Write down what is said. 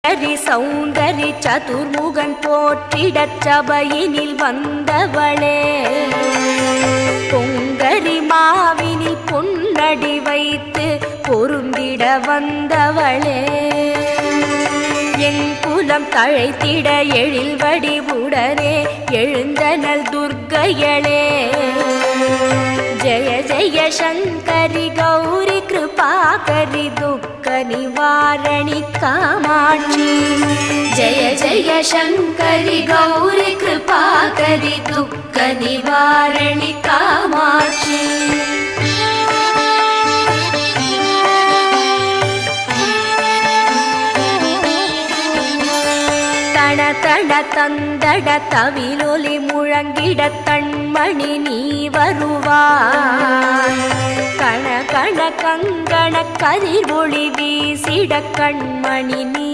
ஹரி சௌந்தரி சதுர்முகன் போற்றிடச் சபையினில் வந்தவளே, பொங்கரி மாவினில் பொன்னடி வைத்து பொருந்திட வந்தவளே, என் குலம் தழைத்திட எழில் வடிவுடனே எழுந்தனல் துர்க்கையளே, ஜய ஜய சங்கரி கௌரி கிருபாகரி துக்க நிவாரணி காமாட்சி, ஜய ஜய சங்கரி கௌரி கிருபாகரி துக்க நிவாரணி காமாட்சி. தன தன தந்தட தவிலொலி முழங்கிட தன்மணி நீ வருவாய், கண கண கங்கண கதிர் ஒளி வீசிட கண்மணி நீ